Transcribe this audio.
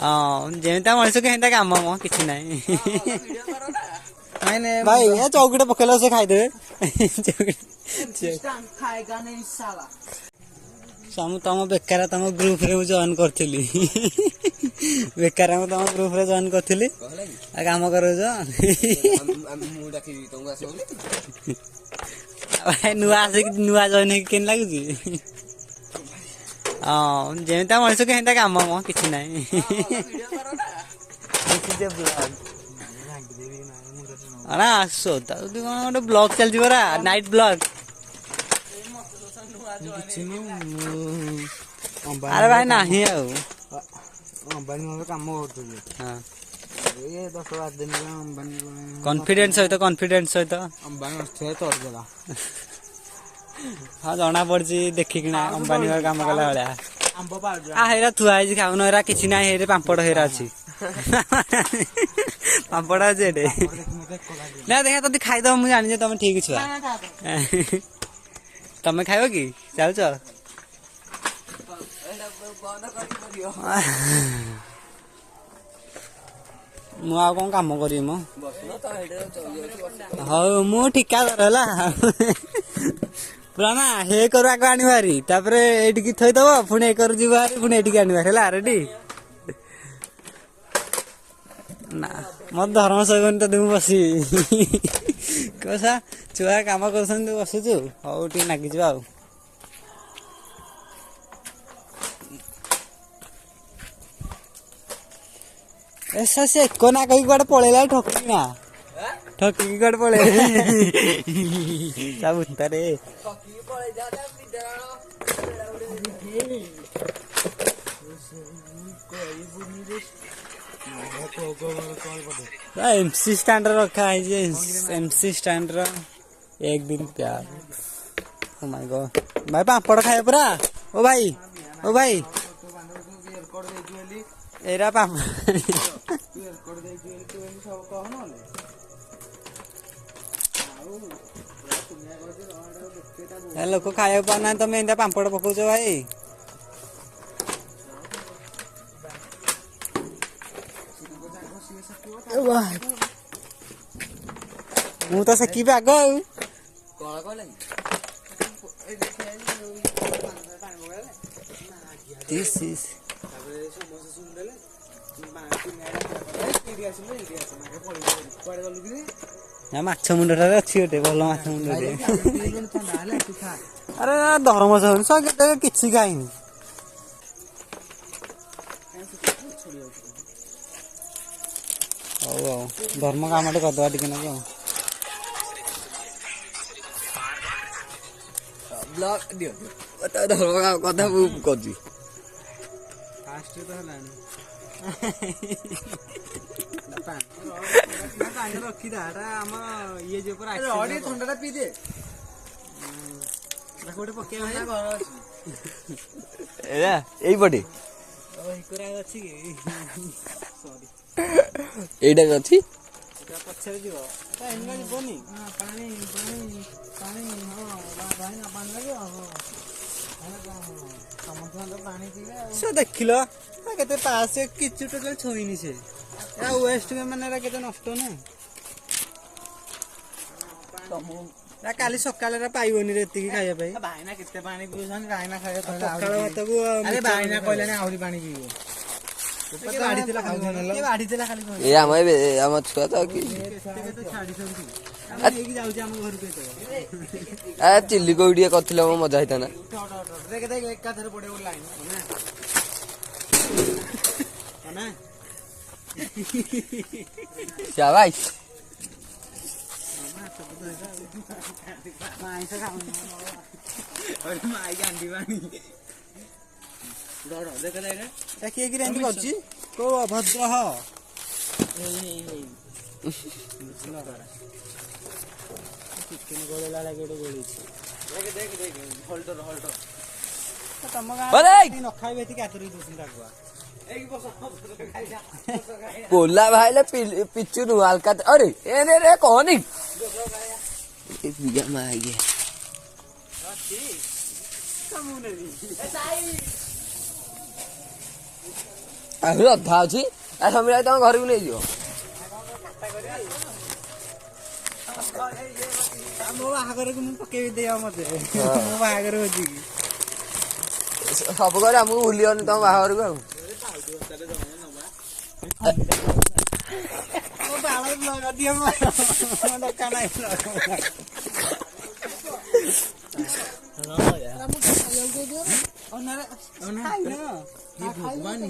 हाँ जेमता मनुष्य के हेंता काम म किछि नाही मैंने भाई ये चौकटे पकेलो से खाई देबे खाएगा नहीं साला सामु तम बेकार तम ग्रुप रे जॉइन करथिली बेकार हम तम ग्रुप रे जॉइन करथिली आ काम करो जो मु डाकी तुमको आसे भाई नुआ जॉइन केन लागुची हाँ जेमता मनुष्य के हेंता काम म किछि नाही अरे आसो ता गोटे ब्लॉग चलती परा नाइट ब्लॉग अरे भाई नहीं अंबानी काम हाँ ये 10-12 दिन अंबानी कॉन्फिडेंस सहित अंबानी चढ़देला हाँ जना पड़ी देखिकिना अंबानी काम कला भाया आंब पाउडर आ हेरा थुआ खाऊन हेरा किछि ना हेरे पांपड़ हेरा अछि पांपड़ अछि एडे ना देखा तदी खाइ दम मु जानि जे तमे ठीक छुआ तमे खाइबो की चाल छ मु आ कोन काम करी मो हाउ मु ठिका करला पुराना हे करू आगे आनी भारी तापरे एटिकी थई दबो पुणी ए करू जीव भारी पुणी एटिकी आनी भारी हला रेडी ना मत धर्म सगन त देउ बसी कोसा छुआ काम करसन तू बसुछु हौ टी नागी जा आ ऐसा से कोना कई गड पळेला ठोकी ना ठोकी गड पळे सब उतरे ठोकी पळे जाता एमसी स्टैंड रखा है जे एमसी स्टैंड रा एक दिन प्यार ओ माय गॉड भाई पापड़ खाए पूरा ओ भाई एरा पापड़ ए लोक खाए पाना तमे एंदा पापड़ पकाउछ भाई मु तो सकी आग माछ मुंडा अच्छी गोटे भल माछ मुंडे अरे धर्म सहन किसी खाई हौ धर्म काम करदे टिके ना ब्लॉग दियो बता धर्म काम कथा मु करजी फास्ट तो हलानी पानी रखी दाटा हम ये जो पर अडी ठंडाटा पी दे गोटे पके भाई घर अछि एरा एई पटे ओइ कुरा अछि की सॉरी एटा अछि एटा पछरे दियो एटा एनगा जीवनी हां पानी हां भाई ना पानी लागो समुद्र पानी पीले से देखिलो केते पास किछु टोटल छोइनी से या वेस्ट में माने केते नष्ट ना ना काली सकाले रा पाइबोनी रे एतिकी खाया पाई भाईना केते पानी पिउछन भाईना खाए सकाळ भात को अरे भाईना कहले ना आउरी पानी पीबो तो बाड़ी तिला खाउ न के बाड़ी तिला खाली ए हम छुआ तो की तो छाडी सकती हम एक जाउ हम घर पे आ चिल्ली कोडिया करथिले म मजा आइता ना देख देख एक का थरे पड़े वो लाइन ना शाबाश माई से खाऊ और माई गांडी बानी डर देख देख ता के गिरे एंती करछि को अभद्र ह चिकन गोलेला लागे तो गोली देख देख देख होल्डर तम गां न खाइबे ती कातरी दोसन ताकुआ एक बस बोला भाईले पिच्चू नु हल्का अरे ए रे कोनी ए बिया मा ये अच्छी कमुने दी ଆହୁରି ଅଧା ଅଛି ଆ ସମୀର ଭାଇ ତମ ଘରକୁ ନେଇଯିବ। ମୋ ବାହାଘରକୁ ମୁଁ ପକେଇବି ଦେବା ମତେ ମୋ ବାହାଘର ହଉଛି କି ସବୁ ଘରେ ଆମକୁ ଭୁଲିବନି ତମ ବାହାଘରକୁ ଆଉ। ମୋ ବାଳ ଲଗାଦିଅ ମୋ ଡକା ନାହିଁ ଭଗବାନ